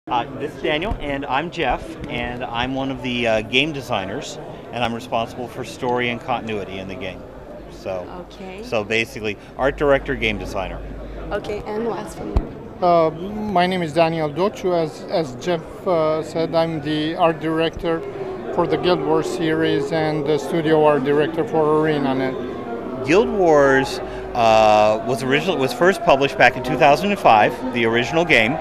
This is Daniel, and I'm Jeff, and I'm one of the game designers, and I'm responsible for story and continuity in the game. So basically, art director, game designer. Okay, and last from you. My name is Daniel Dociu. As Jeff said, I'm the art director for the Guild Wars series and the studio art director for ArenaNet. Guild Wars was first published back in 2005, the original game.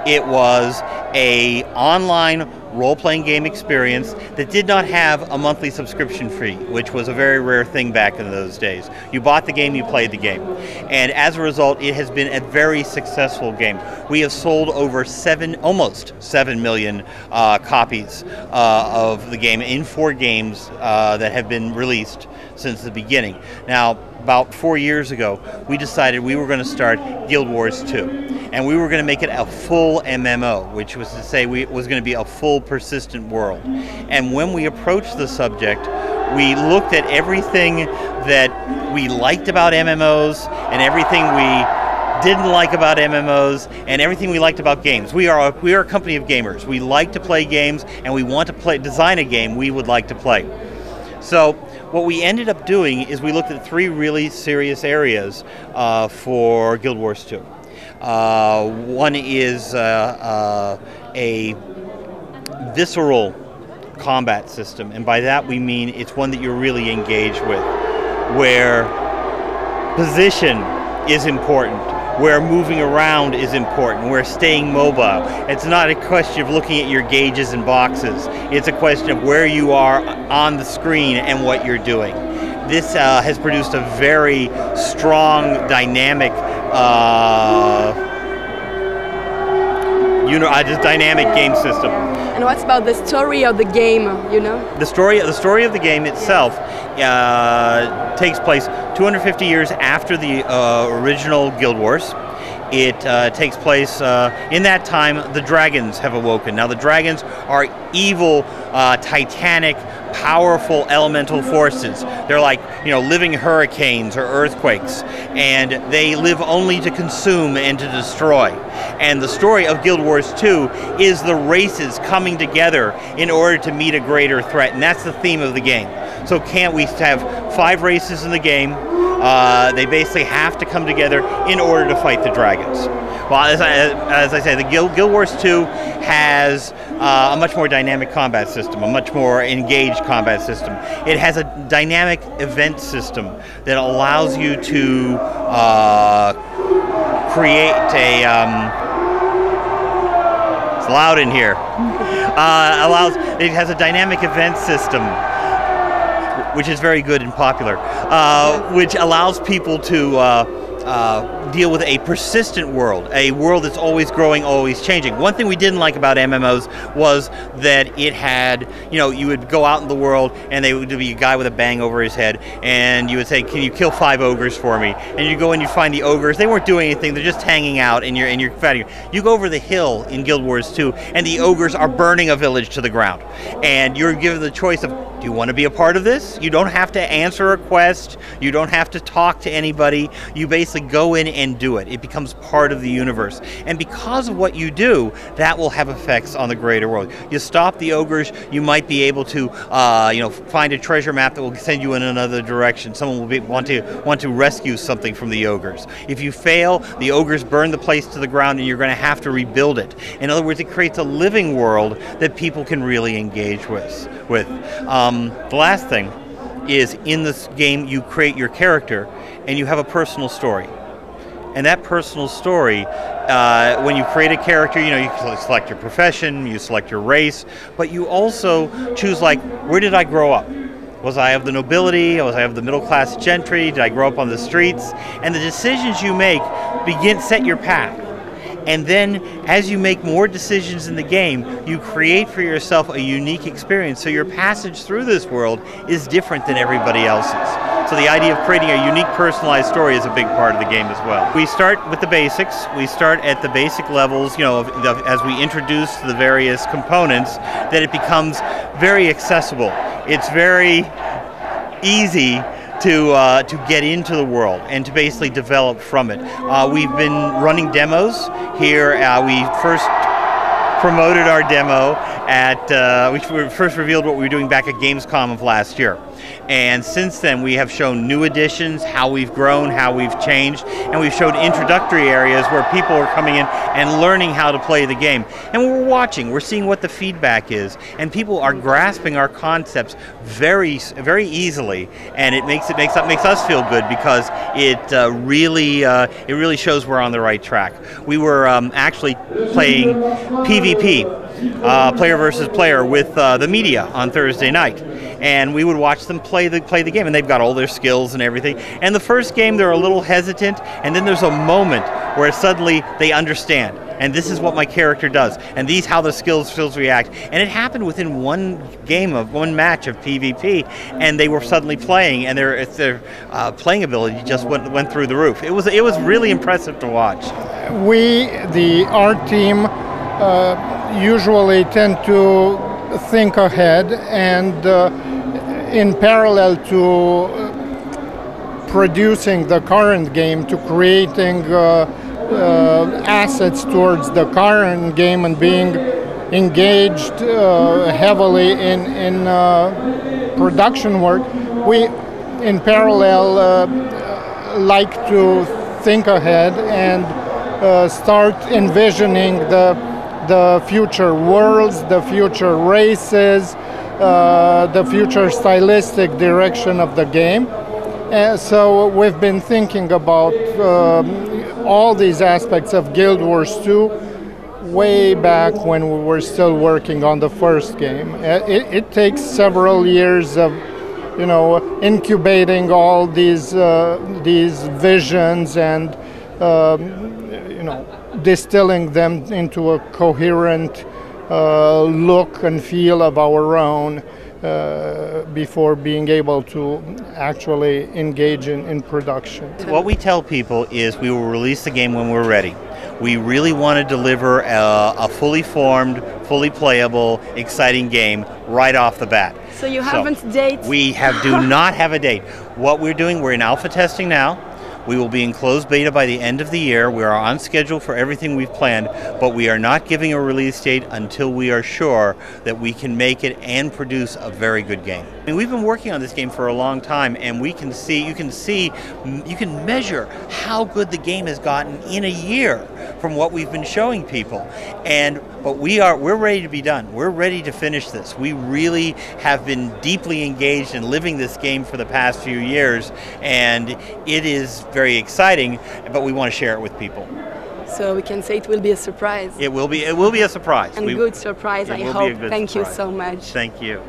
It was an online role-playing game experience that did not have a monthly subscription fee, which was a very rare thing back in those days. You bought the game, you played the game. And as a result, it has been a very successful game. We have sold over almost 7 million copies of the game in 4 games that have been released since the beginning. Now, about 4 years ago, we decided we were going to start Guild Wars 2. And we were going to make it a full MMO, which was to say it was going to be a full persistent world. And when we approached the subject, we looked at everything that we liked about MMOs and everything we didn't like about MMOs and everything we liked about games. We are a company of gamers. We like to play games, and we want to design a game we would like to play. So what we ended up doing is we looked at 3 really serious areas for Guild Wars 2. One is a visceral combat system, and by that we mean it's one that you're really engaged with, where position is important, where moving around is important, where staying mobile. It's not a question of looking at your gauges and boxes. It's a question of where you are on the screen and what you're doing. This has produced a very strong, dynamic dynamic game system. And what's about the story of the game, you know? The story of the game itself takes place 250 years after the original Guild Wars. It takes place in that time. The dragons have awoken. Now the dragons are evil, titanic, powerful elemental forces. They're like, living hurricanes or earthquakes, and they live only to consume and to destroy. And the story of Guild Wars 2 is the races coming together in order to meet a greater threat, and that's the theme of the game. So we have 5 races in the game. They basically have to come together in order to fight the dragons. Well, as I say, the Guild Wars 2 has a much more dynamic combat system, a much more engaged combat system. It has a dynamic event system that allows you to create it's loud in here. It has a dynamic event system, which is very good and popular, which allows people to deal with a persistent world, a world that's always growing, always changing. One thing we didn't like about MMOs was that it had, you would go out in the world and there would be a guy with a bang over his head, and you would say, "Can you kill 5 ogres for me?" And you go and you find the ogres. They weren't doing anything. They're just hanging out, and you're fighting. You go over the hill in Guild Wars 2, and the ogres are burning a village to the ground. And you're given the choice of, do you want to be a part of this? You don't have to answer a quest. You don't have to talk to anybody. You basically go in and do it. It becomes part of the universe. And because of what you do, that will have effects on the greater world. You stop the ogres, you might be able to find a treasure map that will send you in another direction. Someone will want to rescue something from the ogres. If you fail, the ogres burn the place to the ground, and you're going to have to rebuild it. In other words, it creates a living world that people can really engage with. The last thing is, in this game you create your character and you have a personal story. And that personal story, when you create a character, you can select your profession, you select your race, but you also choose, like, where did I grow up? Was I of the nobility? Was I of the middle class gentry? Did I grow up on the streets? And the decisions you make set your path. And then, as you make more decisions in the game, you create for yourself a unique experience. So your passage through this world is different than everybody else's. So the idea of creating a unique, personalized story is a big part of the game as well. We start with the basics. We start at the basic levels, as we introduce the various components, that it becomes very accessible. It's very easy to get into the world and to basically develop from it. We've been running demos here. We first promoted our demo at, we first revealed what we were doing back at Gamescom of last year. And since then we have shown new additions, how we've grown, how we've changed, and we've showed introductory areas where people are coming in and learning how to play the game. And we're watching, we're seeing what the feedback is, and people are grasping our concepts very easily, and it makes us feel good because it really shows we're on the right track. We were actually playing PvP, player versus player, with the media on Thursday night, and we would watch them play the game, and they've got all their skills and everything. And the first game they're a little hesitant, and then there's a moment where suddenly they understand. And this is what my character does, and these how the skills react. And it happened within one match of PvP, and they were suddenly playing, and their playing ability just went through the roof. It was really impressive to watch. Our team usually tend to think ahead, and in parallel to producing the current game, to creating assets towards the current game and being engaged heavily in production work, we in parallel like to think ahead and start envisioning the future worlds, the future races, the future stylistic direction of the game. So we've been thinking about all these aspects of Guild Wars 2 way back when we were still working on the first game. It takes several years of, incubating all these visions and distilling them into a coherent look and feel of our own before being able to actually engage in production. What we tell people is we will release the game when we're ready. We really want to deliver a fully formed, fully playable, exciting game right off the bat. So you haven't date? We do not have a date. What we're doing, we're in alpha testing now. We will be in closed beta by the end of the year. We are on schedule for everything we've planned, but we are not giving a release date until we are sure that we can make it and produce a very good game. I mean, we've been working on this game for a long time, and you can measure how good the game has gotten in a year from what we've been showing people. But we're ready to be done. We're ready to finish this. We really have been deeply engaged in living this game for the past few years, and it is very exciting, but we want to share it with people. So we can say it will be a surprise. It will be a surprise. And good surprise, I hope. Thank you so much. Thank you.